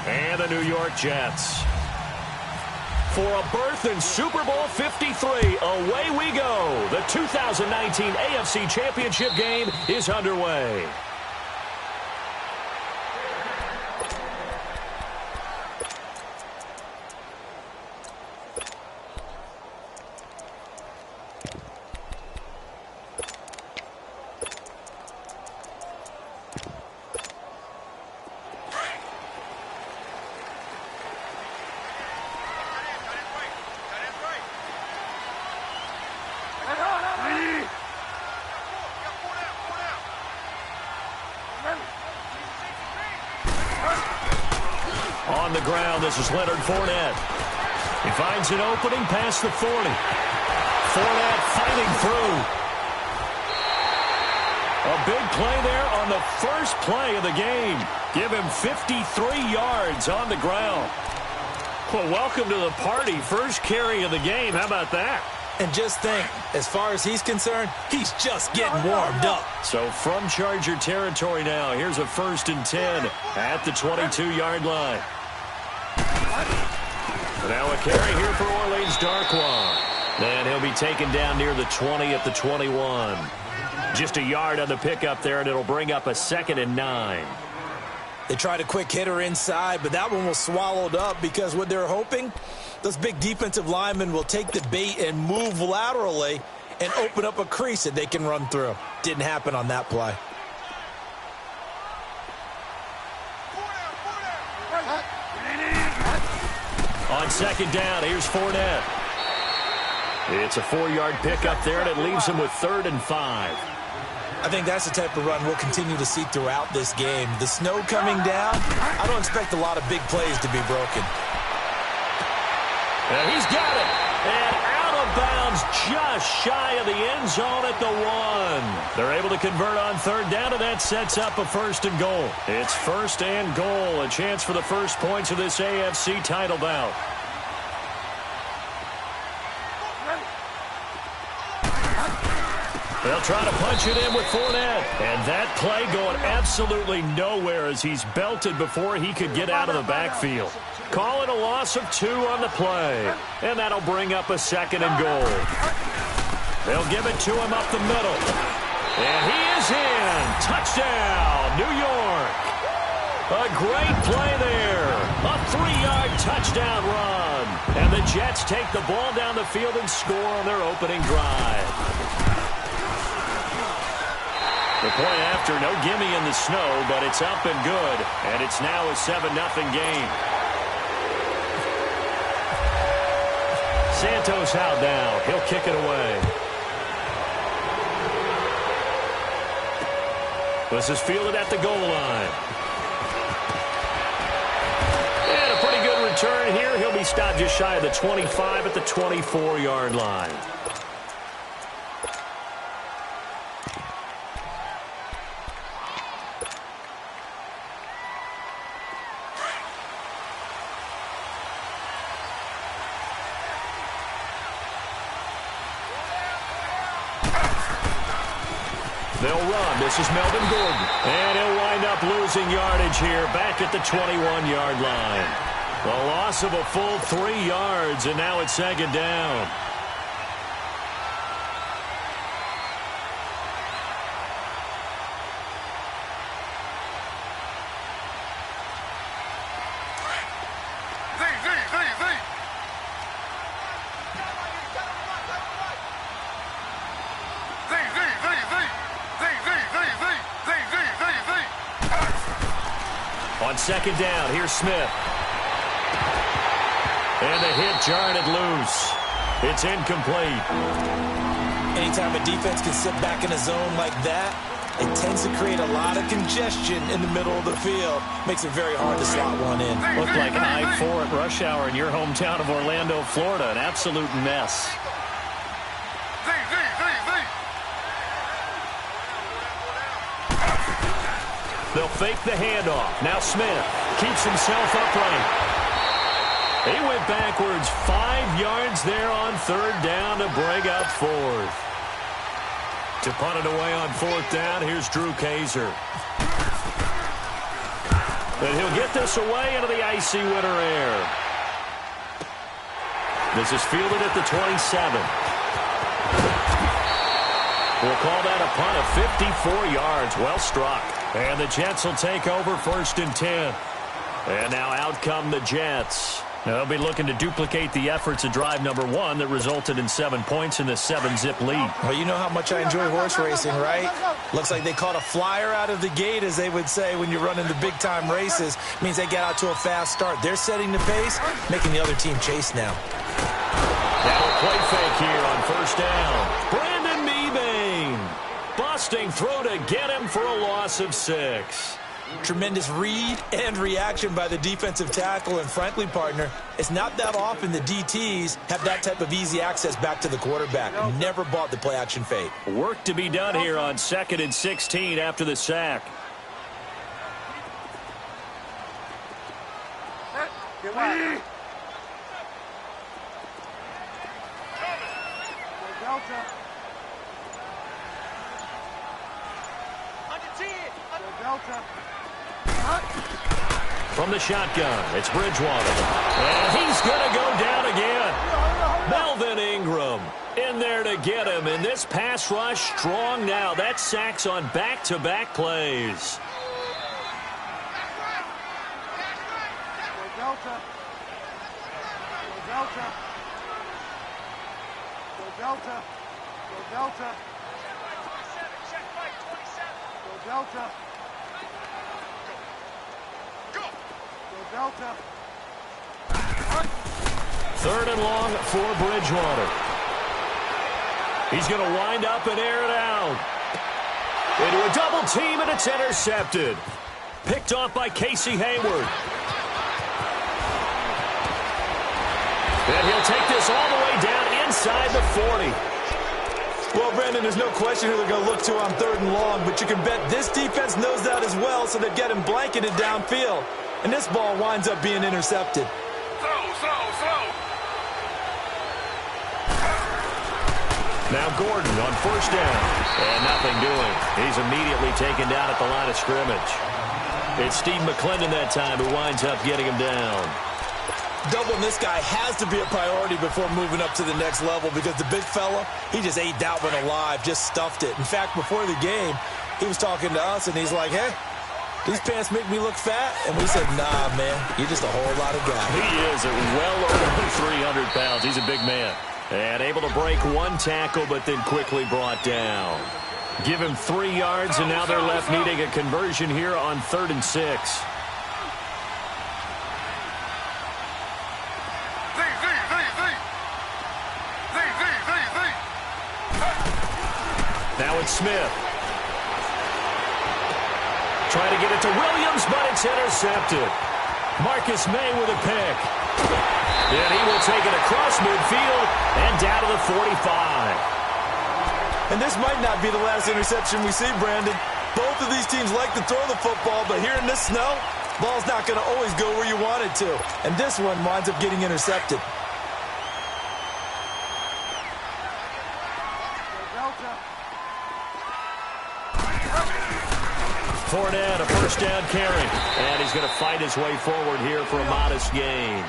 and the New York Jets. For a berth in Super Bowl 53, away we go. The 2019 AFC Championship game is underway. On the ground, this is Leonard Fournette. He finds an opening past the 40. Fournette fighting through. A big play there on the first play of the game. Give him 53 yards on the ground. Well, welcome to the party. First carry of the game. How about that? And just think, as far as he's concerned, he's just getting warmed up. So from Charger territory now, here's a 1st and 10 at the 22-yard line. Now a carry here for Orleans Darkwa. And he'll be taken down near the 20 at the 21. Just a yard on the pickup there, and it'll bring up a 2nd and 9. They tried a quick hitter inside, but that one was swallowed up because what they're hoping, those big defensive linemen will take the bait and move laterally and open up a crease that they can run through. Didn't happen on that play. On 2nd down, here's Fournette. It's a 4-yard pickup there, and it leaves him with 3rd and 5. I think that's the type of run we'll continue to see throughout this game. The snow coming down, I don't expect a lot of big plays to be broken. And he's got it. And out of bounds just shy of the end zone at the 1. They're able to convert on 3rd down, and that sets up a 1st and goal. It's 1st and goal, a chance for the first points of this AFC title bout. They'll try to punch it in with Fournette. And that play going absolutely nowhere as he's belted before he could get out of the backfield. Call it a loss of 2 on the play. And that'll bring up a 2nd and goal. They'll give it to him up the middle. And he is in. Touchdown, New York. A great play there. A 3-yard touchdown run. And the Jets take the ball down the field and score on their opening drive. The point after, no gimme in the snow, but it's up and good. And it's now a 7-0 game. Santos out now. He'll kick it away. This is fielded at the goal line. And a pretty good return here. He'll be stopped just shy of the 25 at the 24-yard line. They'll run. This is Melvin Gordon. And he'll wind up losing yardage here back at the 21-yard line. The loss of a full 3 yards, and now it's 2nd down. On 2nd down, here's Smith. And the hit jarred it loose. It's incomplete. Anytime a defense can sit back in a zone like that, it tends to create a lot of congestion in the middle of the field. Makes it very hard to slot one in. Looked like I-4 at rush hour in your hometown of Orlando, Florida. An absolute mess. They'll fake the handoff. Now Smith keeps himself upright. He went backwards 5 yards there on 3rd down to bring up 4th. To punt it away on 4th down, here's Drew Kaiser. And he'll get this away into the icy winter air. This is fielded at the 27. We'll call that a punt of 54 yards. Well struck. And the Jets will take over 1st and 10. And now out come the Jets. Now they'll be looking to duplicate the efforts of drive number 1 that resulted in 7 points in the 7-zip lead. Well, you know how much I enjoy horse racing, right? Looks like they caught a flyer out of the gate, as they would say when you're running the big-time races. Means they get out to a fast start. They're setting the pace, making the other team chase now. Now a play fake here on 1st down. Brandon Mebane busting through to get him for a loss of 6. Tremendous read and reaction by the defensive tackle, and frankly, partner, it's not that often the DTs have that type of easy access back to the quarterback. Never bought the play-action fake. Work to be done here on 2nd and 16 after the sack. From the shotgun, it's Bridgewater. And he's going to go down again. Melvin Ingram in there to get him. And this pass rush strong now. That's sacks on back-to-back plays. Third and long for Bridgewater. He's going to wind up and air it out. Into a double team, and it's intercepted. Picked off by Casey Hayward. And he'll take this all the way down inside the 40. Well, Brandon, there's no question who they're going to look to on 3rd and long, but you can bet this defense knows that as well, so they're getting blanketed downfield. And this ball winds up being intercepted. Slow. Now Gordon on 1st down. And nothing doing. He's immediately taken down at the line of scrimmage. It's Steve McClendon that time who winds up getting him down. Doubling this guy has to be a priority before moving up to the next level, because the big fella, he just ate that one alive, just stuffed it. In fact, before the game, he was talking to us, and he's like, hey, these pants make me look fat? And we said, nah, man, you're just a whole lot of guy. He is at well over 300 pounds. He's a big man. And able to break one tackle, but then quickly brought down. Give him 3 yards, and now they're left needing a conversion here on 3rd and 6. Now it's Smith. Trying to get it to Williams, but it's intercepted. Marcus May with a pick. And he will take it across midfield and down to the 45. And this might not be the last interception we see, Brandon. Both of these teams like to throw the football, but here in this snow, ball's not going to always go where you want it to. And this one winds up getting intercepted. Fournette, a 1st down carry. And he's going to fight his way forward here for a modest gain.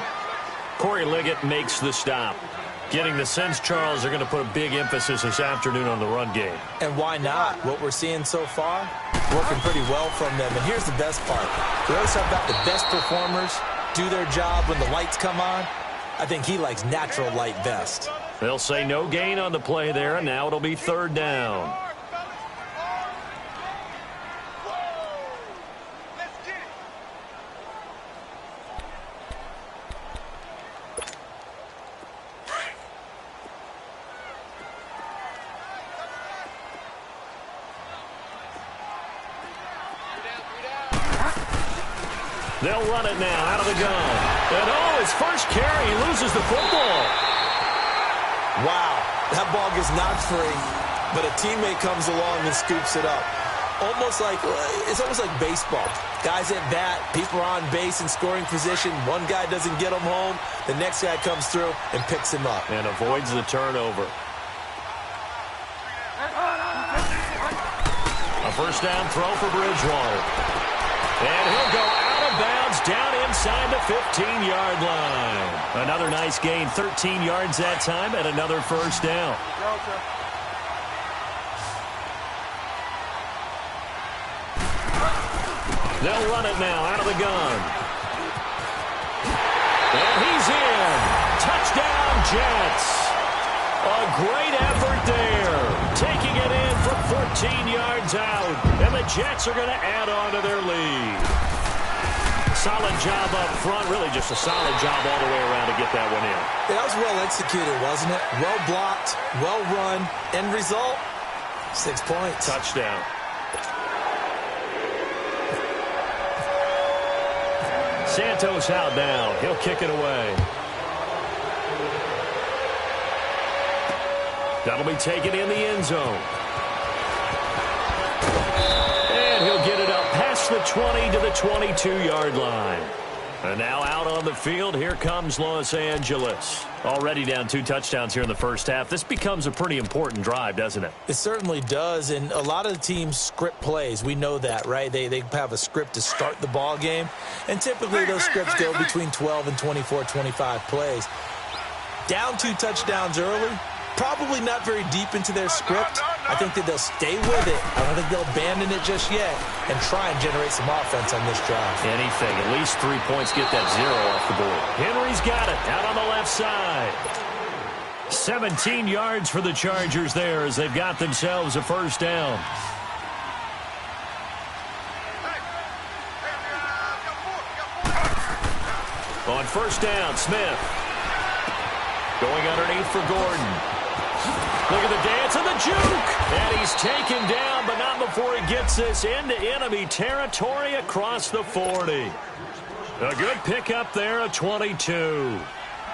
Corey Liggett makes the stop. Getting the sense, Charles, they're going to put a big emphasis this afternoon on the run game. And why not? What we're seeing so far, working pretty well from them. And here's the best part. We always have got the best performers do their job when the lights come on. I think he likes natural light best. They'll say no gain on the play there, and now it'll be 3rd down. They'll run it now out of the gun. And his first carry, he loses the football. Wow, that ball gets knocked free, but a teammate comes along and scoops it up. It's almost like baseball. Guys at bat, people are on base in scoring position. One guy doesn't get him home. The next guy comes through and picks him up. And avoids the turnover. A 1st down throw for Bridgewater. And he'll go out of bounds down inside the 15-yard line. Another nice gain, 13 yards that time, and another first down. They'll run it now out of the gun. And he's in. Touchdown, Jets. A great effort there. Taking it in from 14 yards out. And the Jets are going to add on to their lead. Solid job up front. Really just a solid job all the way around to get that one in. Yeah, that was well executed, wasn't it? Well blocked, well run. End result, 6 points. Touchdown. Santos out now. He'll kick it away. That'll be taken in the end zone. And he'll get it up past the 20 to the 22-yard line. And now out on the field, here comes Los Angeles. Already down 2 touchdowns here in the first half. This becomes a pretty important drive, doesn't it? It certainly does, and a lot of the teams script plays. We know that, right? They have a script to start the ball game, and typically those scripts go between 12 and 24, 25 plays. Down 2 touchdowns early, probably not very deep into their script. I think that they'll stay with it. I don't think they'll abandon it just yet and try and generate some offense on this drive. Anything. At least 3 points, get that 0 off the board. Henry's got it out on the left side. 17 yards for the Chargers there as they've got themselves a first down. On first down, Smith. Going underneath for Gordon. Look at the dance and the juke. And he's taken down, but not before he gets this into enemy territory across the 40. A good pickup there, a 22.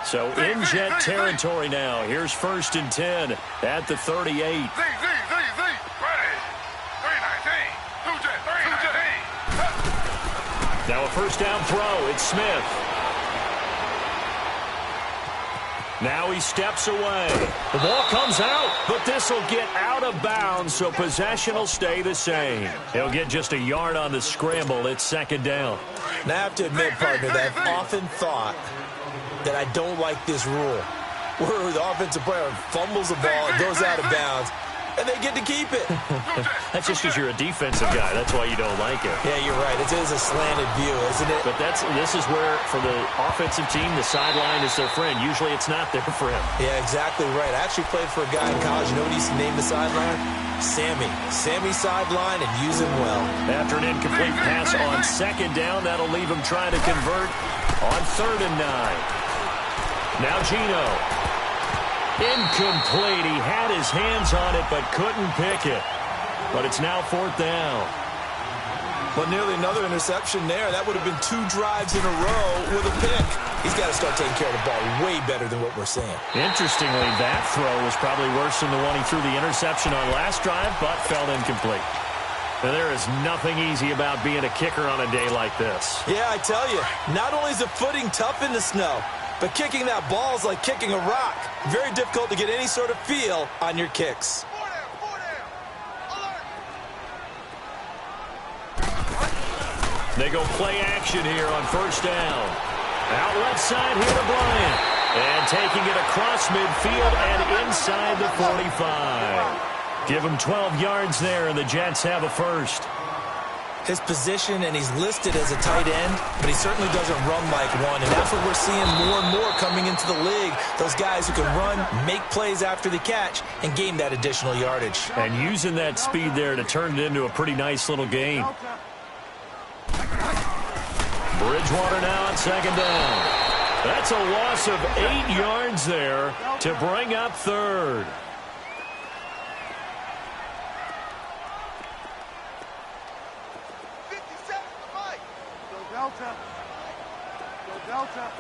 So in Jet territory now. Here's 1st and 10 at the 38. Ready. 319. 2 Jet. Now a first down throw. It's Smith. Now he steps away. The ball comes out, but this will get out of bounds, so possession will stay the same. He'll get just a yard on the scramble. It's 2nd down. Now I have to admit, partner, that I've often thought that I don't like this rule, where the offensive player fumbles the ball, it goes out of bounds, and they get to keep it. That's just because you're a defensive guy. That's why you don't like it. Yeah, you're right. It is a slanted view, isn't it? But this is where, for the offensive team, the sideline is their friend. Usually it's not their friend. Yeah, exactly right. I actually played for a guy in college. You know what he used to name the sideline? Sammy. Sammy sideline, and use him well. After an incomplete pass on 2nd down, that'll leave him trying to convert on 3rd and 9. Now Gino. Incomplete. He had his hands on it, but couldn't pick it. But it's now 4th down. But nearly another interception there. That would have been 2 drives in a row with a pick. He's got to start taking care of the ball way better than what we're seeing. Interestingly, that throw was probably worse than the one he threw the interception on last drive, but fell incomplete. Now, there is nothing easy about being a kicker on a day like this. Yeah, I tell you, not only is the footing tough in the snow, but kicking that ball is like kicking a rock. Very difficult to get any sort of feel on your kicks. They go play action here on 1st down. Out left side here to Bryant. And taking it across midfield and inside the 45. Give him 12 yards there, and the Jets have a first. His position, and he's listed as a tight end, but he certainly doesn't run like one, and that's what we're seeing more and more coming into the league. Those guys who can run, make plays after the catch, and gain that additional yardage. And using that speed there to turn it into a pretty nice little game. Bridgewater now on 2nd down. That's a loss of 8 yards there to bring up 3rd. Delta. Go Delta.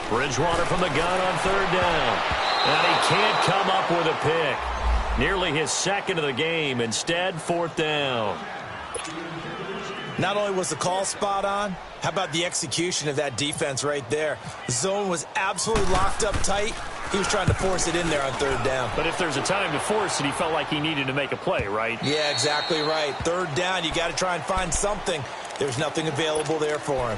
Bridgewater from the gun on 3rd down. And he can't come up with a pick. Nearly his 2nd of the game. Instead, 4th down. Not only was the call spot on, how about the execution of that defense right there? The zone was absolutely locked up tight, He was trying to force it in there on third down. But if there's a time to force it, he felt like he needed to make a play, right? Yeah, exactly right. Third down, you got to try and find something. There's nothing available there for him.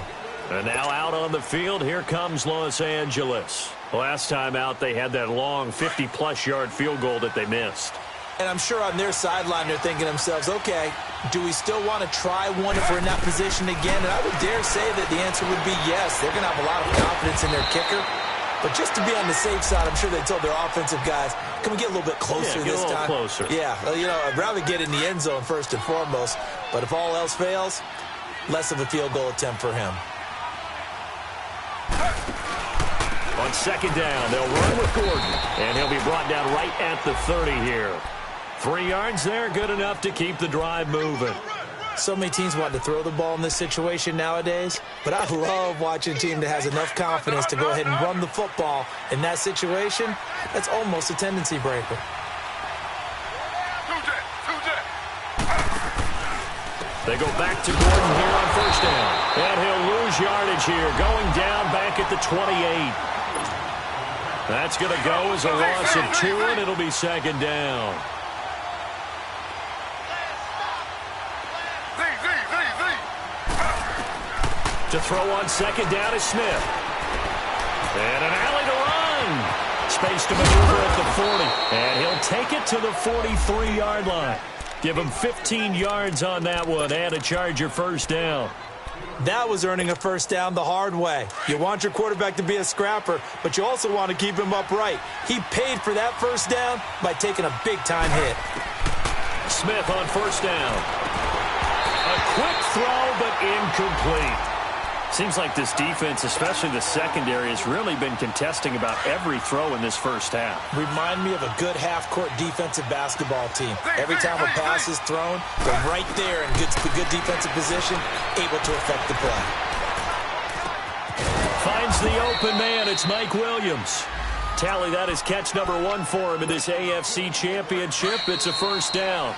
And now out on the field, here comes Los Angeles. Last time out, they had that long 50-plus yard field goal that they missed. And I'm sure on their sideline, they're thinking to themselves, okay, do we still want to try one if we're in that position again? And I would dare say that the answer would be yes. They're going to have a lot of confidence in their kicker. But just to be on the safe side, I'm sure they told their offensive guys, can we get a little bit closer this time? Closer. Yeah, you know, I'd rather get in the end zone first and foremost. But if all else fails, less of a field goal attempt for him. On second down, they'll run with Gordon. And he'll be brought down right at the 30 here. 3 yards there, good enough to keep the drive moving. So many teams want to throw the ball in this situation nowadays, but I love watching a team that has enough confidence to go ahead and run the football in that situation. That's almost a tendency breaker. They go back to Gordon here on first down. And he'll lose yardage here, going down back at the 28. That's going to go as a loss of 2, and it'll be second down. To throw on second down is Smith. And an alley to run. Space to maneuver at the 40. And he'll take it to the 43-yard line. Give him 15 yards on that one and a Charger first down. That was earning a first down the hard way. You want your quarterback to be a scrapper, but you also want to keep him upright. He paid for that first down by taking a big-time hit. Smith on first down. A quick throw, but incomplete. Seems like this defense, especially the secondary, has really been contesting about every throw in this first half. Remind me of a good half-court defensive basketball team. Every time a pass is thrown, they're right there in good defensive position, able to affect the play. Finds the open man. It's Mike Williams. Tally, that is catch number 1 for him in this AFC Championship. It's a first down.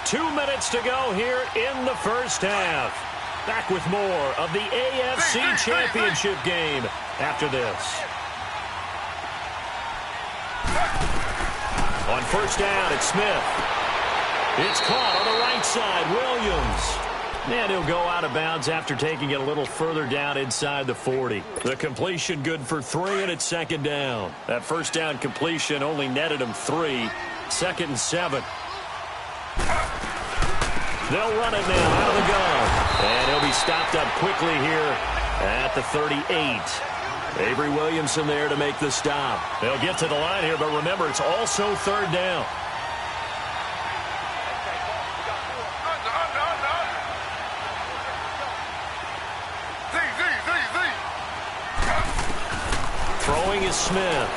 2 minutes to go here in the first half. Back with more of the AFC Championship game after this. On first down, it's Smith. It's caught on the right side, Williams. And he'll go out of bounds after taking it a little further down inside the 40. The completion good for 3, and it's second down. That first down completion only netted him 3. Second and 7. They'll run it now out of the gun. And he'll be stopped up quickly here at the 38. Avery Williamson there to make the stop. They'll get to the line here, but remember, it's also third down. Throwing is Smith.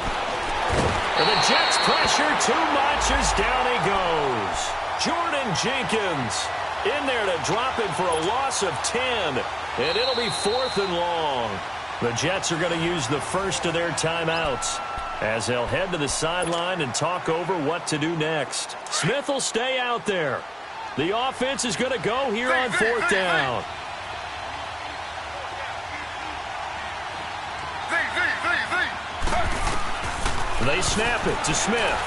And the Jets pressure too much as down he goes. Jordan Jenkins in there to drop him for a loss of 10. And it'll be 4th and long. The Jets are going to use the first of their timeouts as they'll head to the sideline and talk over what to do next. Smith will stay out there. The offense is going to go here on 4th down. They snap it to Smith.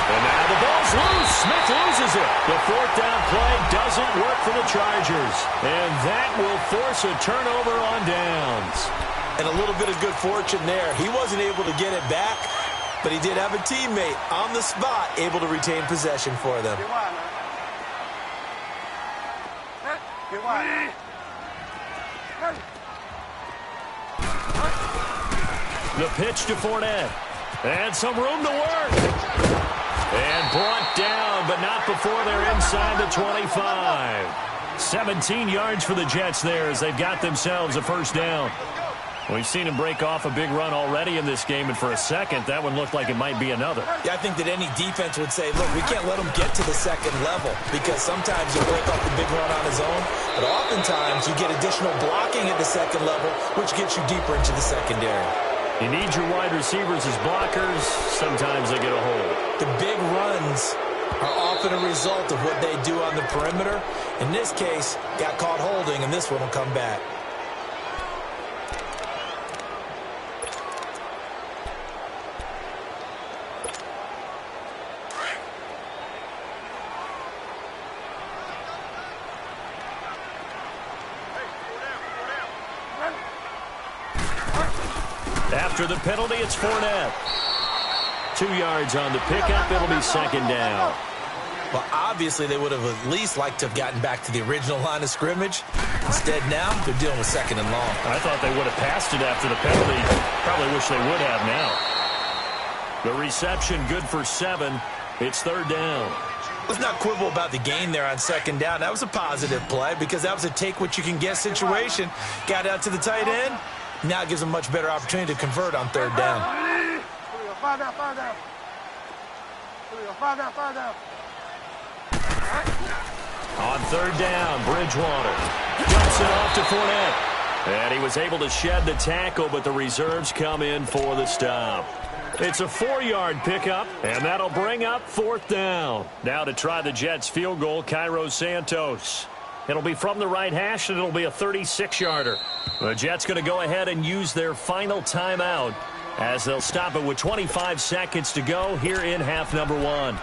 And now the ball's loose. Smith loses it. The 4th down play doesn't work for the Chargers. And that will force a turnover on downs. And a little bit of good fortune there. He wasn't able to get it back, but he did have a teammate on the spot able to retain possession for them. The pitch to Fournette. And some room to work. And brought down, but not before they're inside the 25. 17 yards for the Jets there as they've got themselves a first down. We've seen him break off a big run already in this game, and for a second, that one looked like it might be another. Yeah, I think that any defense would say, look, we can't let him get to the second level because sometimes he'll break off the big run on his own, but oftentimes you get additional blocking at the second level, which gets you deeper into the secondary. You need your wide receivers as blockers. Sometimes they get a hold. The big runs are often a result of what they do on the perimeter. In this case, got caught holding, and this one will come back. After the penalty, it's Fournette. 2 yards on the pickup. It'll be second down. Well, obviously, they would have at least liked to have gotten back to the original line of scrimmage. Instead, now, they're dealing with second and long. I thought they would have passed it after the penalty. Probably wish they would have now. The reception good for 7. It's third down. Let's not quibble about the gain there on second down. That was a positive play because that was a take-what-you-can-get situation. Got out to the tight end. Now it gives them a much better opportunity to convert on third down. Five down. On third down, Bridgewater dumps it off to Fournette. And he was able to shed the tackle, but the reserves come in for the stop. It's a 4-yard pickup, and that'll bring up fourth down. Now to try the Jets field goal, Cairo Santos. It'll be from the right hash, and it'll be a 36-yarder. The Jets going to go ahead and use their final timeout as they'll stop it with 25 seconds to go here in half number 1.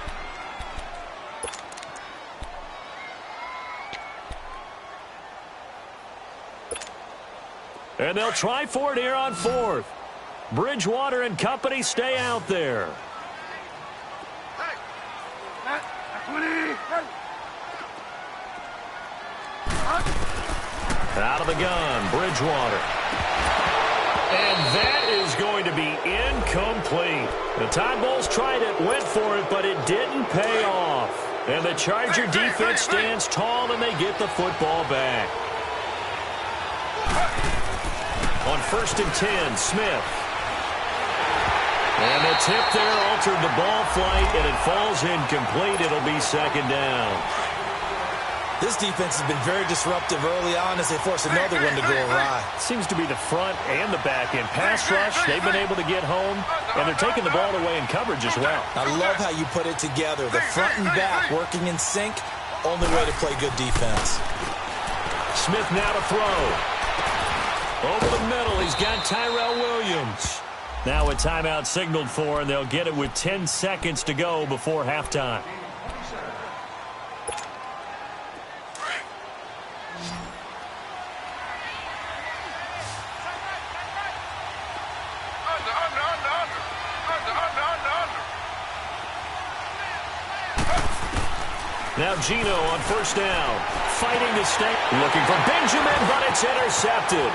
And they'll try for it here on fourth. Bridgewater and company stay out there. Out of the gun, Bridgewater. And that is going to be incomplete. The Tide Bulls tried it, went for it, but it didn't pay off. And the Charger defense stands tall, and they get the football back. On 1st and 10, Smith. And the tip there altered the ball flight, and it falls incomplete. It'll be second down. This defense has been very disruptive early on as they force another one to go awry. Seems to be the front and the back end. Pass rush, they've been able to get home, and they're taking the ball away in coverage as well. I love how you put it together. The front and back working in sync, only way to play good defense. Smith now to throw. Over the middle, he's got Tyrell Williams. Now a timeout signaled for, and they'll get it with 10 seconds to go before halftime. Now Gino on 1st down, fighting to stay. Looking for Benjamin, but it's intercepted.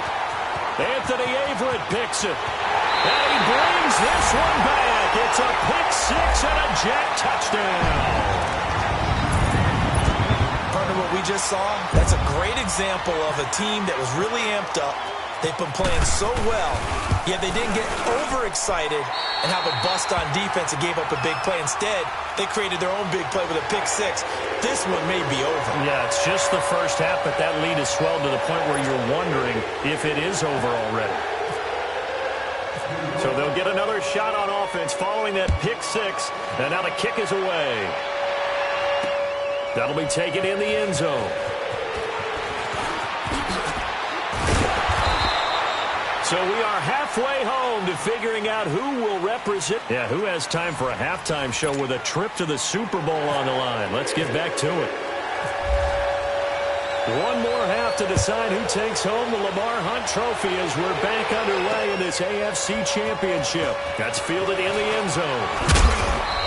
Anthony Averett picks it. And he brings this one back. It's a pick-6 and a Jet touchdown. Partner, what we just saw, that's a great example of a team that was really amped up. They've been playing so well, yet they didn't get overexcited and have a bust on defense and gave up a big play. Instead, they created their own big play with a pick-6. This one may be over. Yeah, it's just the first half, but that lead has swelled to the point where you're wondering if it is over already. So they'll get another shot on offense following that pick-6, and now the kick is away. That'll be taken in the end zone. So we are halfway home to figuring out who will represent. Yeah, who has time for a halftime show with a trip to the Super Bowl on the line? Let's get back to it. One more half to decide who takes home the Lamar Hunt Trophy as we're back underway in this AFC Championship. That's fielded in the end zone.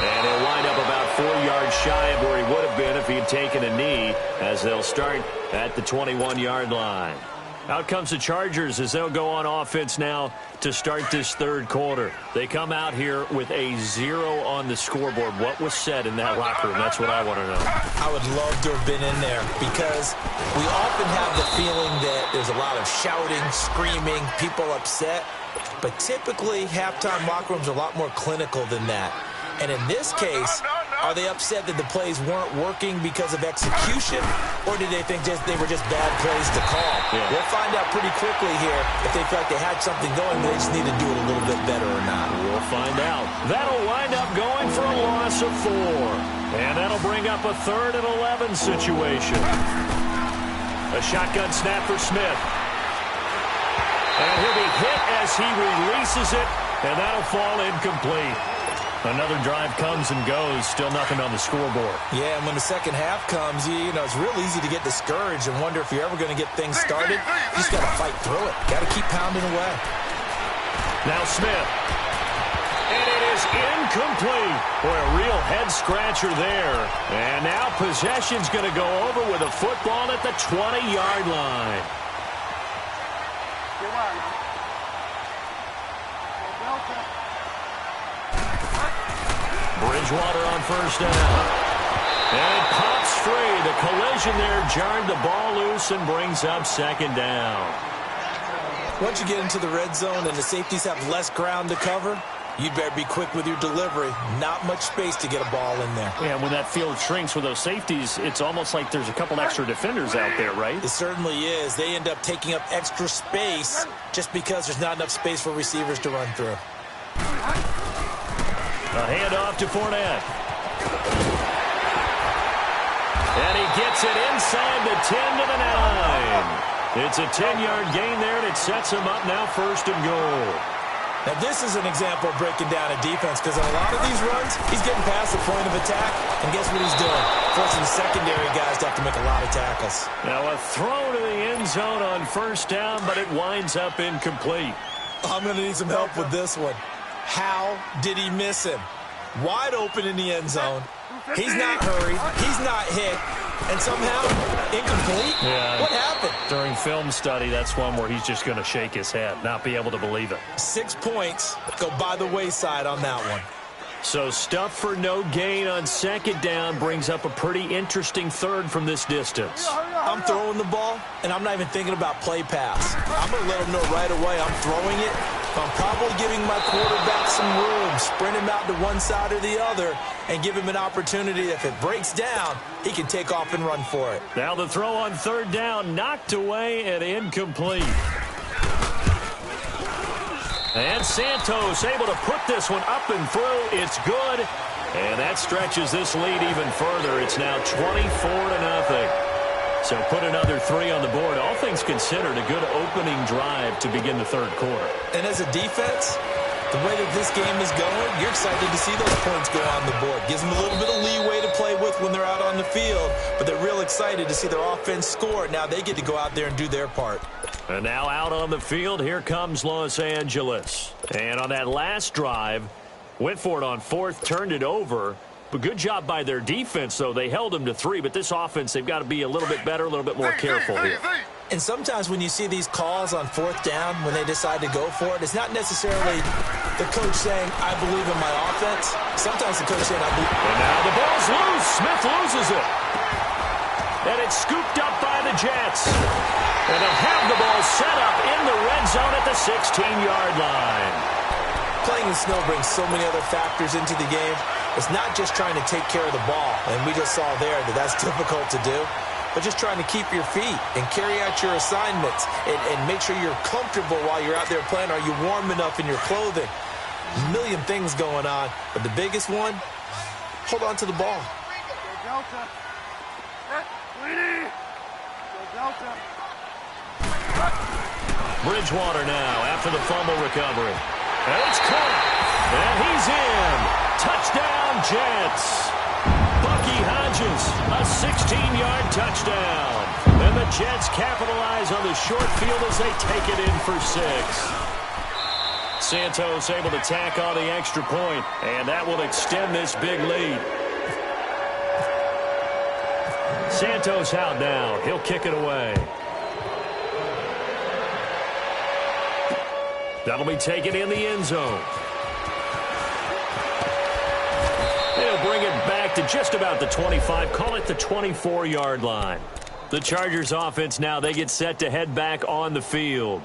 And he'll wind up about 4 yards shy of where he would have been if he had taken a knee, as they'll start at the 21-yard line. Out comes the Chargers as they'll go on offense now to start this third quarter. They come out here with a 0 on the scoreboard. What was said in that locker room? That's what I want to know. I would love to have been in there because we often have the feeling that there's a lot of shouting, screaming, people upset. But typically, halftime locker rooms are a lot more clinical than that. And in this case, are they upset that the plays weren't working because of execution, or did they think they were just bad plays to call? Yeah. We'll find out pretty quickly here if they feel like they had something going, but they just need to do it a little bit better or not. We'll find out. That'll wind up going for a loss of 4. And that'll bring up a 3rd and 11 situation. A shotgun snap for Smith. And he'll be hit as he releases it, and that'll fall incomplete. Another drive comes and goes, still nothing on the scoreboard. Yeah, and when the second half comes, you know, it's real easy to get discouraged and wonder if you're ever going to get things started. You just got to fight through it. Got to keep pounding away. Now Smith. And it is incomplete. Boy, a real head-scratcher there. And now possession's going to go over with a football at the 20-yard line. Bridgewater on first down. And it pops free. The collision there jarred the ball loose and brings up second down. Once you get into the red zone and the safeties have less ground to cover, you better be quick with your delivery. Not much space to get a ball in there. Yeah, when that field shrinks with those safeties, it's almost like there's a couple extra defenders out there, right? It certainly is. They end up taking up extra space just because there's not enough space for receivers to run through. A handoff to Fournette. And he gets it inside the 10 to the 9. It's a 10-yard gain there, and it sets him up now first and goal. Now, this is an example of breaking down a defense because in a lot of these runs, he's getting past the point of attack, and guess what he's doing? Forcing the secondary guys to have to make a lot of tackles. Now, a throw to the end zone on first down, but it winds up incomplete. I'm going to need some help with this one. How did he miss him? Wide open in the end zone. He's not hurried. He's not hit. And somehow, incomplete? Yeah. What happened? During film study, that's one where he's just going to shake his head, not be able to believe it. 6 points go by the wayside on that one. So stuff for no gain on second down brings up a pretty interesting third from this distance. I'm throwing the ball, and I'm not even thinking about play pass. I'm going to let him know right away I'm throwing it. I'm probably giving my quarterback some room, sprint him out to one side or the other, and give him an opportunity. If it breaks down, he can take off and run for it. Now the throw on third down, knocked away and incomplete. And Santos able to put this one up and through. It's good. And that stretches this lead even further. It's now 24-0. So put another 3 on the board. All things considered, a good opening drive to begin the third quarter. And as a defense, the way that this game is going, you're excited to see those points go on the board. Gives them a little bit of leeway to play with when they're out on the field, but they're real excited to see their offense score. Now they get to go out there and do their part. And now out on the field, here comes Los Angeles. And on that last drive, went for it on fourth, turned it over. But good job by their defense, though. They held them to 3, but this offense, they've got to be a little bit better, a little bit more careful here. And sometimes when you see these calls on fourth down, when they decide to go for it, it's not necessarily the coach saying, I believe in my offense. Sometimes the coach saying, I believe. And now the ball's loose. Smith loses it. And it's scooped up by the Jets. And they'll have the ball set up in the red zone at the 16-yard line. Playing in snow brings so many other factors into the game. It's not just trying to take care of the ball, and we just saw there that that's difficult to do, but just trying to keep your feet and carry out your assignments and make sure you're comfortable while you're out there playing. Are you warm enough in your clothing? A million things going on, but the biggest one, hold on to the ball. Bridgewater now after the fumble recovery. And it's caught. And he's in. Touchdown, Jets. Bucky Hodges, a 16-yard touchdown. And the Jets capitalize on the short field as they take it in for 6. Santos able to tack on the extra point, and that will extend this big lead. Santos out now. He'll kick it away. That'll be taken in the end zone. They'll bring it back to just about the 25. Call it the 24-yard line. The Chargers offense now, they get set to head back on the field.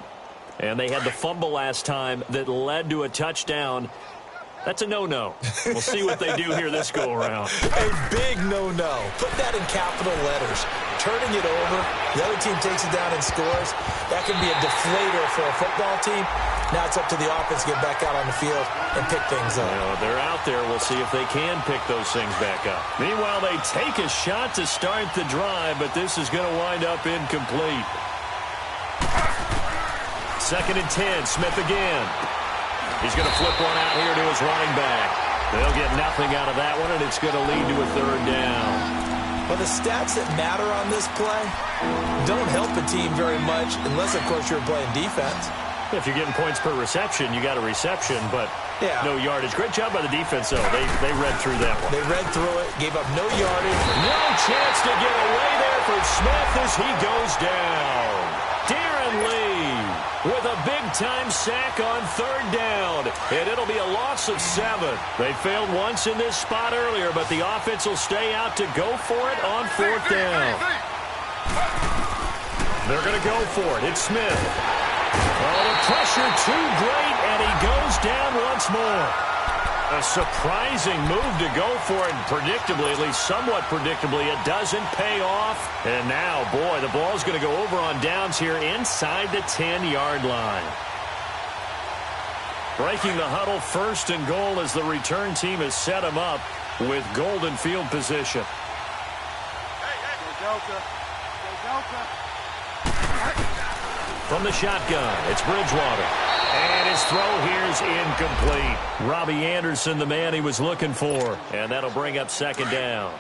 And they had the fumble last time that led to a touchdown. That's a no-no. We'll see what they do here this go-around. A big no-no. Put that in capital letters. Turning it over, the other team takes it down and scores. That can be a deflator for a football team. Now it's up to the offense to get back out on the field and pick things up. They're out there. We'll see if they can pick those things back up. Meanwhile, they take a shot to start the drive, but this is going to wind up incomplete. 2nd and 10, Smith again. He's going to flip one out here to his running back. They'll get nothing out of that one, and it's going to lead to a 3rd down. Well, the stats that matter on this play don't help a team very much unless, of course, you're playing defense. If you're getting points per reception, you got a reception, but no yardage. Great job by the defense, though. They read through that one. They read through it, gave up no yardage. No chance to get away there for Smith as he goes down. Darren Lee with a big-time sack on third down, and it'll be a loss of 7. They failed once in this spot earlier, but the offense will stay out to go for it on fourth down. They're going to go for it. It's Smith. Oh, the pressure too great, and he goes down once more. A surprising move to go for it, and predictably, at least somewhat predictably, it doesn't pay off. And now, boy, the ball's going to go over on downs here inside the 10-yard line. Breaking the huddle, first and goal as the return team has set him up with golden field position. From the shotgun, it's Bridgewater. And his throw here is incomplete. Robbie Anderson, the man he was looking for. And that'll bring up second down.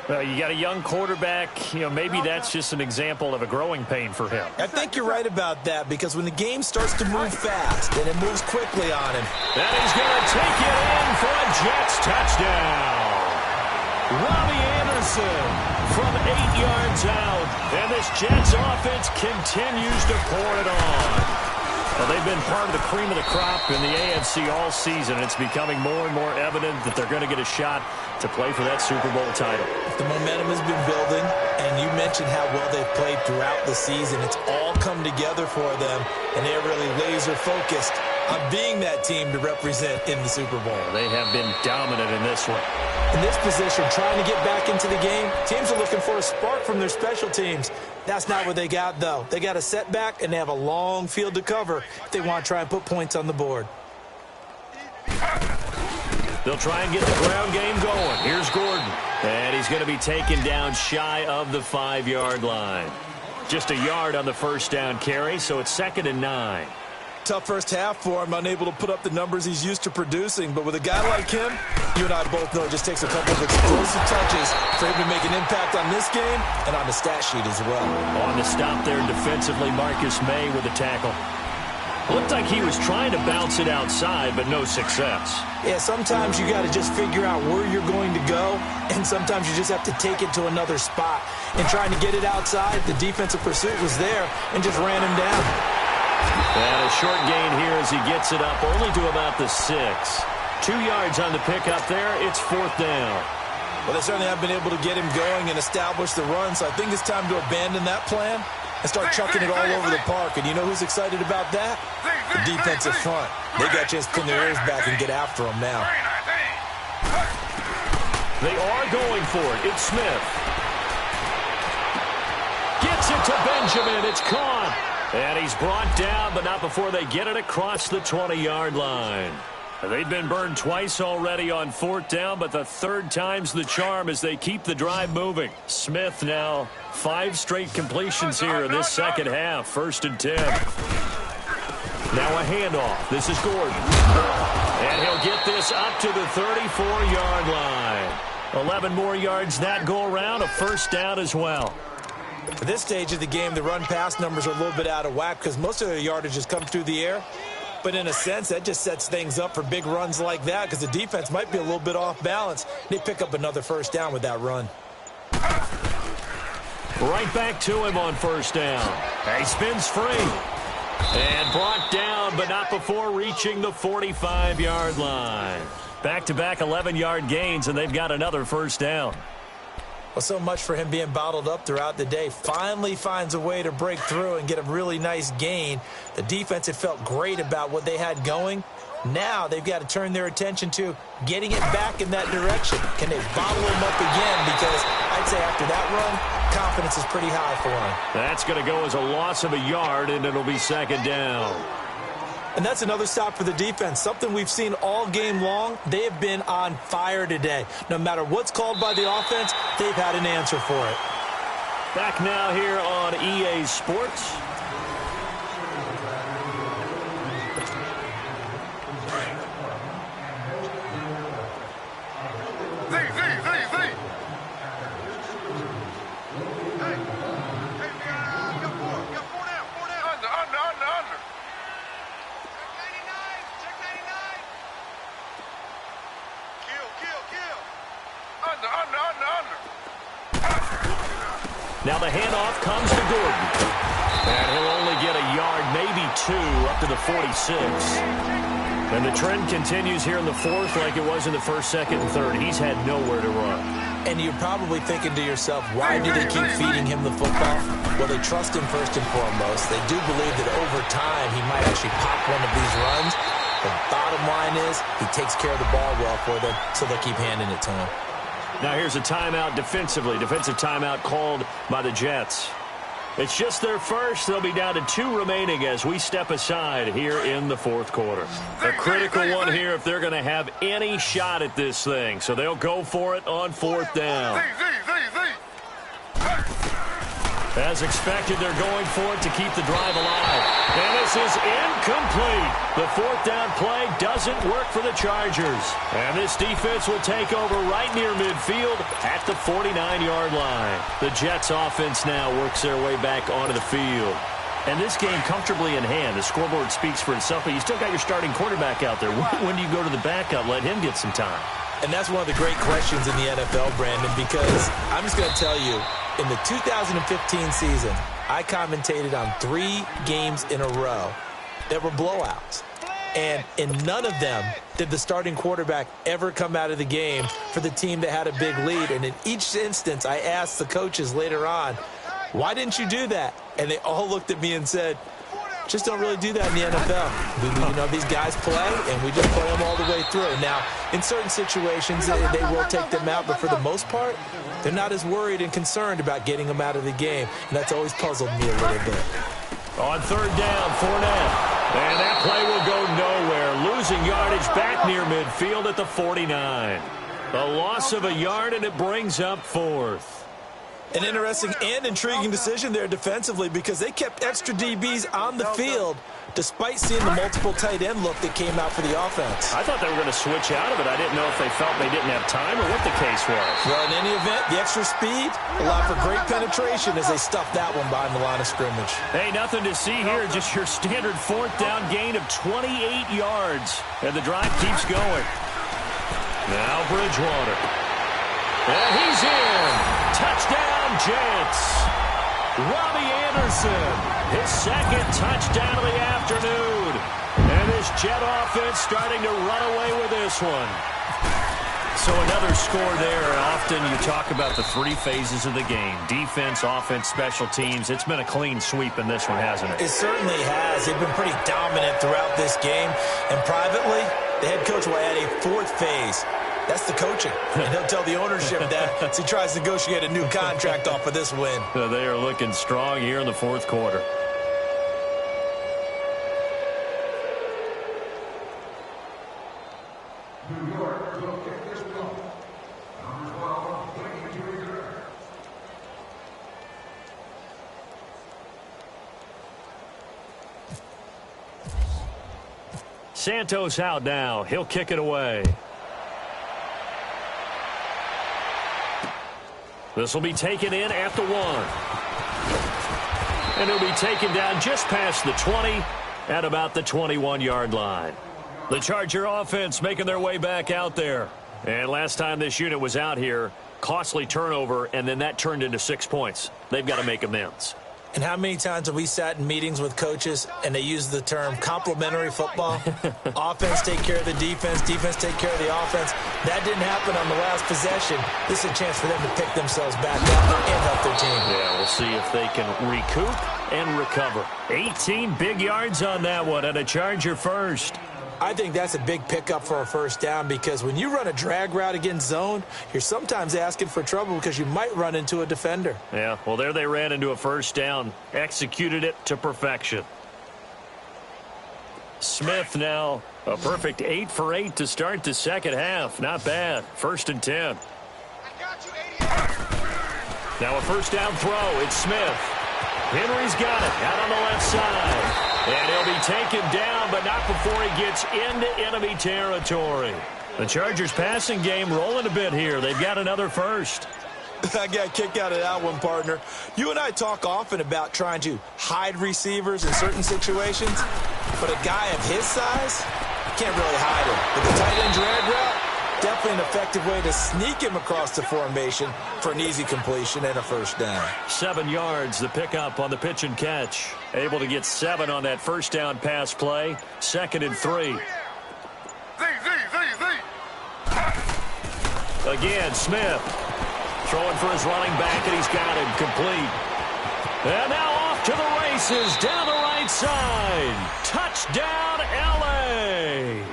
Well, you got a young quarterback. Maybe that's just an example of a growing pain for him. I think you're right about that, because when the game starts to move fast and it moves quickly on him. And he's going to take it in for a Jets touchdown. Robbie Anderson from 8 yards out. And this Jets offense continues to pour it on. Well, they've been part of the cream of the crop in the AFC all season. It's becoming more and more evident that they're going to get a shot to play for that Super Bowl title. The momentum has been building, and you mentioned how well they've played throughout the season. It's all come together for them, and they're really laser-focused on being that team to represent in the Super Bowl. They have been dominant in this one. In this position, trying to get back into the game, teams are looking for a spark from their special teams. That's not what they got, though. They got a setback, and they have a long field to cover if they want to try and put points on the board. They'll try and get the ground game going. Here's Gordon. And he's going to be taken down shy of the 5-yard line. Just a yard on the first down carry, so it's 2nd and 9. Tough first half for him, unable to put up the numbers he's used to producing. But with a guy like him, you and I both know it just takes a couple of explosive touches for him to make an impact on this game and on the stat sheet as well. On the stop there defensively, Marcus May with the tackle. Looked like he was trying to bounce it outside, but no success. Yeah, sometimes you got to just figure out where you're going to go, and sometimes you just have to take it to another spot. And trying to get it outside, the defensive pursuit was there and just ran him down. And a short gain here as he gets it up only to about the 6. 2 yards on the pickup there. It's 4th down. Well, they certainly have been able to get him going and establish the run, so I think it's time to abandon that plan and start chucking it all over the park. And you know who's excited about that? The defensive front. They got a chance to pin their ears back and get after him now. They are going for it. It's Smith. Gets it to Benjamin. It's caught. And he's brought down, but not before they get it across the 20-yard line. They've been burned twice already on 4th down, but the 3rd time's the charm as they keep the drive moving. Smith now 5 straight completions here in this second half. 1st and 10. Now a handoff. This is Gordon. And he'll get this up to the 34-yard line. 11 more yards that go around. A 1st down as well. At this stage of the game, the run-pass numbers are a little bit out of whack because most of their yardage has come through the air. But in a sense, that just sets things up for big runs like that because the defense might be a little bit off balance. They pick up another 1st down with that run. Right back to him on 1st down. He spins free. And brought down, but not before reaching the 45-yard line. Back-to-back 11-yard gains, and they've got another 1st down. Well, so much for him being bottled up throughout the day. Finally finds a way to break through and get a really nice gain. The defense had felt great about what they had going. Now they've got to turn their attention to getting it back in that direction. Can they bottle him up again? Because I'd say after that run, confidence is pretty high for him. That's going to go as a loss of a yard, and it'll be 2nd down. And that's another stop for the defense, something we've seen all game long. They have been on fire today. No matter what's called by the offense, they've had an answer for it. Back now here on EA Sports. Now the handoff comes to Gordon. And he'll only get a yard, maybe two, up to the 46. And the trend continues here in the fourth like it was in the first, second, and third. He's had nowhere to run. And you're probably thinking to yourself, why do they keep feeding him the football? Well, they trust him first and foremost. They do believe that over time he might actually pop one of these runs. The bottom line is he takes care of the ball well for them, so they'll keep handing it to him. Now here's a timeout defensively. Defensive timeout called by the Jets. It's just their first. They'll be down to 2 remaining as we step aside here in the fourth quarter. A critical one here if they're going to have any shot at this thing. So they'll go for it on fourth down. As expected, they're going for it to keep the drive alive. And this is incomplete. The fourth down play doesn't work for the Chargers. And this defense will take over right near midfield at the 49-yard line. The Jets offense now works their way back onto the field. And this game comfortably in hand. The scoreboard speaks for itself, but you still got your starting quarterback out there. When do you go to the backup, let him get some time? And that's one of the great questions in the NFL, Brandon, because I'm just going to tell you, in the 2015 season, I commentated on 3 games in a row that were blowouts. And in none of them did the starting quarterback ever come out of the game for the team that had a big lead. And in each instance, I asked the coaches later on, why didn't you do that? And they all looked at me and said, just don't really do that in the NFL. These guys play, and we just play them all the way through. Now, in certain situations, they will take them out, but for the most part, they're not as worried and concerned about getting them out of the game, and that's always puzzled me a little bit. On third down, Fournette. And that play will go nowhere. Losing yardage back near midfield at the 49. A loss of a yard, and it brings up fourth. An interesting and intriguing decision there defensively because they kept extra DBs on the field despite seeing the multiple tight end look that came out for the offense. I thought they were going to switch out of it. I didn't know if they felt they didn't have time or what the case was. Well, in any event, the extra speed allowed for great penetration as they stuffed that one behind the line of scrimmage. Hey, nothing to see here. Just your standard fourth down gain of 28 yards. And the drive keeps going. Now Bridgewater. And he's in. Touchdown, Jets. Robbie Anderson, his second touchdown of the afternoon. And this Jet offense starting to run away with this one. So another score there. Often you talk about the 3 phases of the game. Defense, offense, special teams. It's been a clean sweep in this one, hasn't it? It certainly has. They've been pretty dominant throughout this game. And privately, the head coach will add a 4th phase. That's the coaching. And he'll tell the ownership that as he tries to negotiate a new contract off of this win. They are looking strong here in the fourth quarter. Santos out now. He'll kick it away. This will be taken in at the 1. And it'll be taken down just past the 20 at about the 21-yard line. The Charger offense making their way back out there. And last time this unit was out here, costly turnover, and then that turned into 6 points. They've got to make amends. And how many times have we sat in meetings with coaches and they use the term complementary football? Offense take care of the defense, defense take care of the offense. That didn't happen on the last possession. This is a chance for them to pick themselves back up and help their team. Yeah, we'll see if they can recoup and recover. 18 big yards on that one, and a Charger first. I think that's a big pickup for a first down because when you run a drag route against zone, you're sometimes asking for trouble because you might run into a defender. Yeah, well, there they ran into a first down, executed it to perfection. Smith now a perfect 8 for 8 to start the second half. Not bad. 1st and 10. Now a first down throw. It's Smith. Henry's got it out on the left side. And he'll be taken down, but not before he gets into enemy territory. The Chargers passing game rolling a bit here. They've got another first. I got kicked out of that one, partner. You and I talk often about trying to hide receivers in certain situations, but a guy of his size, you can't really hide him. But the tight end drag route, definitely definitely an effective way to sneak him across the formation for an easy completion and a first down. 7 yards, the pickup on the pitch and catch. Able to get 7 on that first down pass play. 2nd and 3. Again, Smith throwing for his running back, and he's got him complete. And now off to the races down the right side. Touchdown, L.A.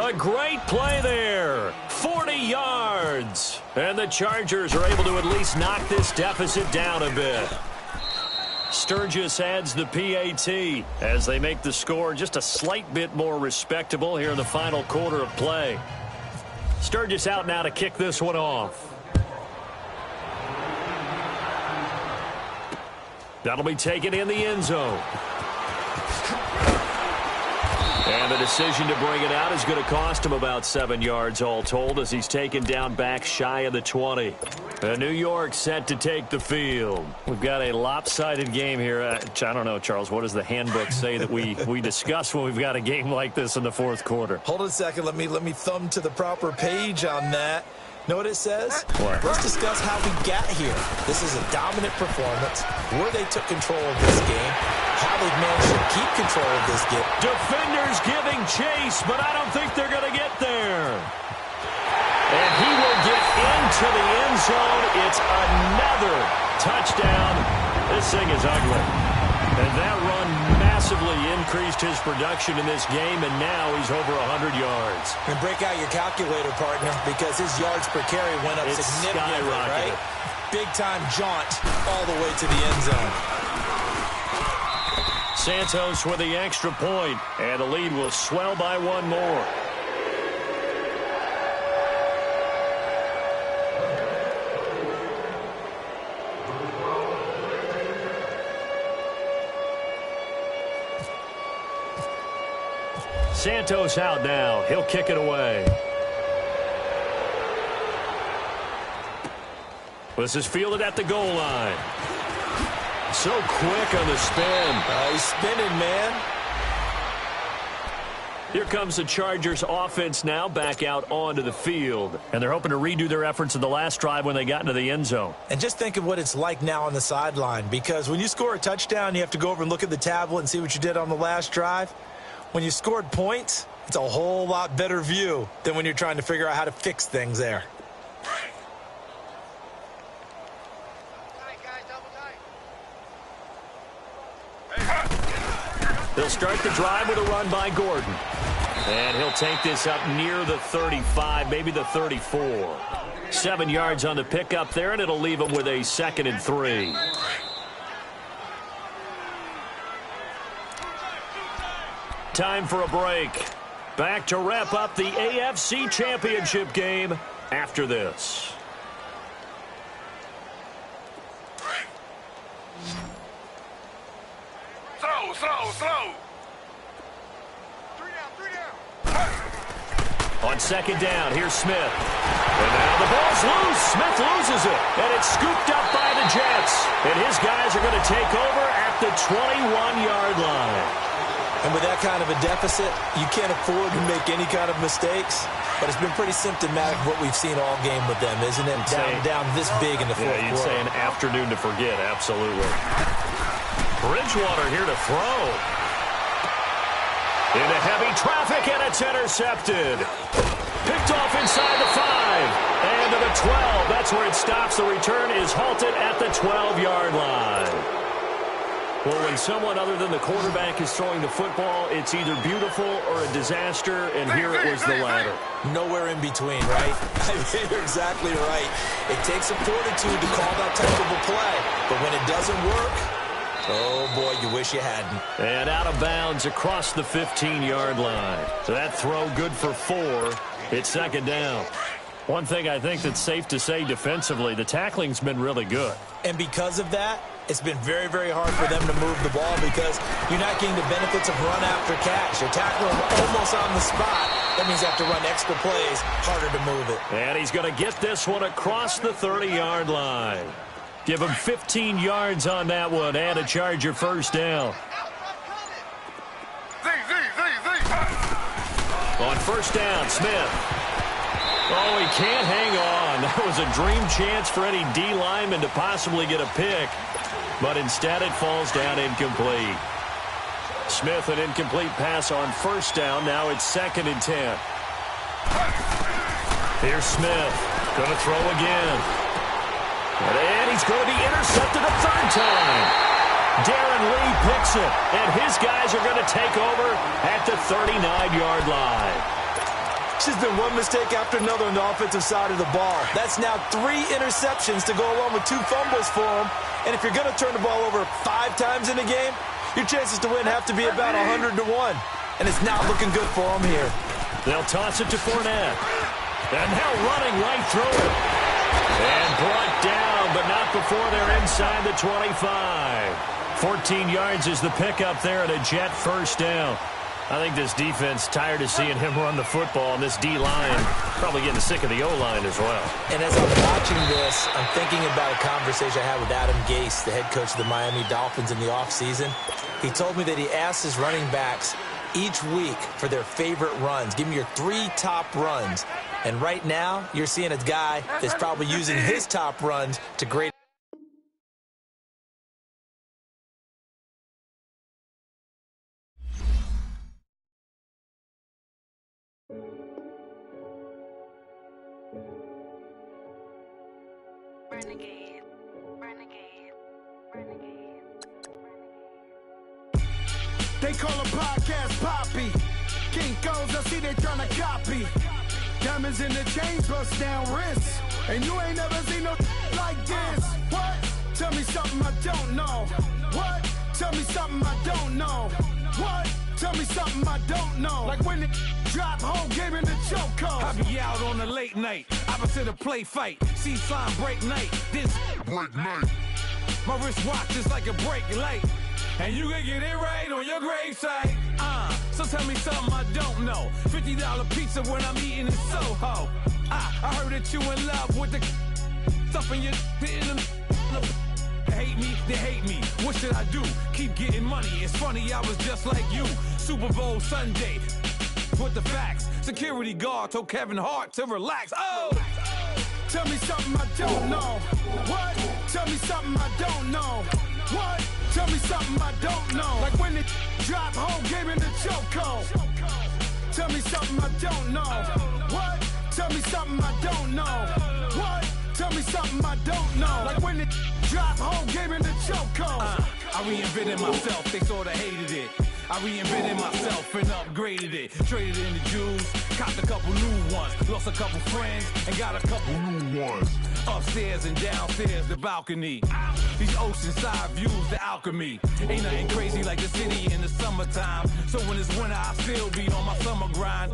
A great play there. 40 yards. And the Chargers are able to at least knock this deficit down a bit. Sturgis adds the PAT as they make the score just a slight bit more respectable here in the final quarter of play. Sturgis out now to kick this one off. That'll be taken in the end zone. And the decision to bring it out is going to cost him about 7 yards all told as he's taken down back shy of the 20. New York set to take the field. We've got a lopsided game here. I don't know, Charles, what does the handbook say that we discuss when we've got a game like this in the fourth quarter? Hold on a second. Let me thumb to the proper page on that. Know what it says? What? Let's discuss how we got here. This is a dominant performance, where they took control of this game, how they've managed to keep control of this game. Defenders giving chase, but I don't think they're going to get there. And he will get into the end zone. It's another touchdown. This thing is ugly. And that run massively increased his production in this game, and now he's over 100 yards. And break out your calculator, partner, because his yards per carry went up significantly, right? Big-time jaunt all the way to the end zone. Santos with the extra point, and the lead will swell by 1 more. Santos out now. He'll kick it away. This is fielded at the goal line. So quick on the spin. He's spinning, man. Here comes the Chargers offense now back out onto the field. And they're hoping to redo their efforts in the last drive when they got into the end zone. And just think of what it's like now on the sideline, because when you score a touchdown, you have to go over and look at the tablet and see what you did on the last drive. When you scored points, it's a whole lot better view than when you're trying to figure out how to fix things there. They'll start the drive with a run by Gordon. And he'll take this up near the 35, maybe the 34. 7 yards on the pickup there, and it'll leave him with a 2nd and 3. Time for a break. Back to wrap up the AFC Championship game after this. Slow. On 2nd down, here's Smith. And now the ball's loose. Smith loses it. And it's scooped up by the Jets. And his guys are going to take over at the 21-yard line. And with that kind of a deficit, you can't afford to make any kind of mistakes. But it's been pretty symptomatic of what we've seen all game with them, isn't it? Down this big in the fourth quarter. You'd say an afternoon to forget, absolutely. Bridgewater here to throw. Into heavy traffic, and it's intercepted. Picked off inside the 5. And to the 12. That's where it stops. The return is halted at the 12-yard line. Well, when someone other than the quarterback is throwing the football, it's either beautiful or a disaster, and here it was the latter. Nowhere in between, right? I mean, you're exactly right. It takes some fortitude to call that type of a play, but when it doesn't work, oh, boy, you wish you hadn't. And out of bounds across the 15-yard line. So that throw good for 4. It's 2nd down. One thing I think that's safe to say defensively, the tackling's been really good. And because of that, it's been very, very hard for them to move the ball because you're not getting the benefits of run after catch. You're tackling almost on the spot. That means you have to run extra plays, harder to move it. And he's going to get this one across the 30-yard line. Give him 15 yards on that one and a Charger first down. On 1st down, Smith. Oh, he can't hang on. That was a dream chance for any D lineman to possibly get a pick. But instead it falls down incomplete. Smith, an incomplete pass on first down. Now it's 2nd and 10. Here's Smith. Going to throw again. And he's going to be intercepted a 3rd time. Darren Lee picks it. And his guys are going to take over at the 39-yard line. It's just been one mistake after another on the offensive side of the ball. That's now 3 interceptions to go along with 2 fumbles for him. And if you're going to turn the ball over 5 times in a game, your chances to win have to be about 100 to 1. And it's not looking good for them here. They'll toss it to Fournette. And now running right through it. And brought down, but not before they're inside the 25. 14 yards is the pickup there and a Jet first down. I think this defense tired of seeing him run the football, and this D-line probably getting sick of the O-line as well. And as I'm watching this, I'm thinking about a conversation I had with Adam Gase, the head coach of the Miami Dolphins in the offseason. He told me that he asked his running backs each week for their favorite runs. Give me your 3 top runs. And right now, you're seeing a guy that's probably using his top runs to grade. Renegade, renegade, renegade. They call a podcast Poppy. Kinkos, I see they tryna copy. Diamonds in the chains, bust down wrists. And you ain't never seen no like this. What? Tell me something I don't know. What? Tell me something I don't know. What? Tell me something I don't know. Like when it drop home, game in the chokehold. I be out on a late night, opposite a play fight. See sign break night, this break night. My wristwatch is like a brake light. And you can get it right on your gravesite. So tell me something I don't know. $50 pizza when I'm eating in Soho. I heard that you in love with the stuff in your hate me, they hate me. What should I do? Keep getting money. It's funny, I was just like you. Super Bowl Sunday. With the facts. Security guard told Kevin Hart to relax. Oh! Tell me something I don't know. What? Tell me something I don't know. What? Tell me something I don't know. Like when it drop home, game in the chokehold. Tell me something I don't know. What? Tell me something I don't know. What? Tell me something I don't know. Like when it drop home, game in the chokehold. I reinvented myself, they sorta hated it. I reinvented myself and upgraded it. Traded in the Jews, copped a couple new ones. Lost a couple friends and got a couple new ones. Upstairs and downstairs, the balcony. These oceanside views, the alchemy. Ain't nothing crazy like the city in the summertime. So when it's winter, I still be on my summer grind.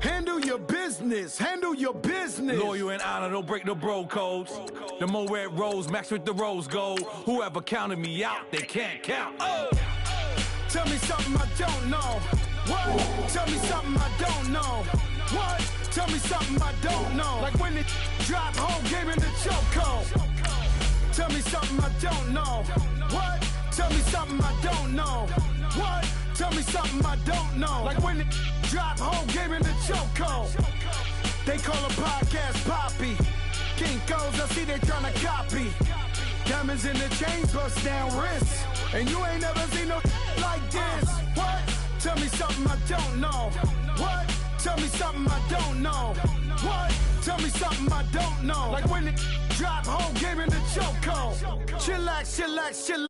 Handle your business. Handle your business. Loyal and honor, don't break the bro codes. The more red rose, max with the rose gold. Whoever counted me out, they can't count. Oh! Tell me something I don't know. What? Tell me something I don't know. What? Tell me something I don't know. Like when it drop home, game in the chokehold. Tell me something I don't know. What? Tell me something I don't know. What? Tell me something I don't know. Like when it drop home, game in the chokehold. They call a podcast Poppy. Kinkos, I see they tryna copy. Diamonds in the chains, bust down wrists. And you ain't never seen no like this. What? Tell me something I don't know. What? Tell me something I don't know. What? Tell me something I don't know. Like when it drop home, game in the chokehold. Chillax, chillax, chillax.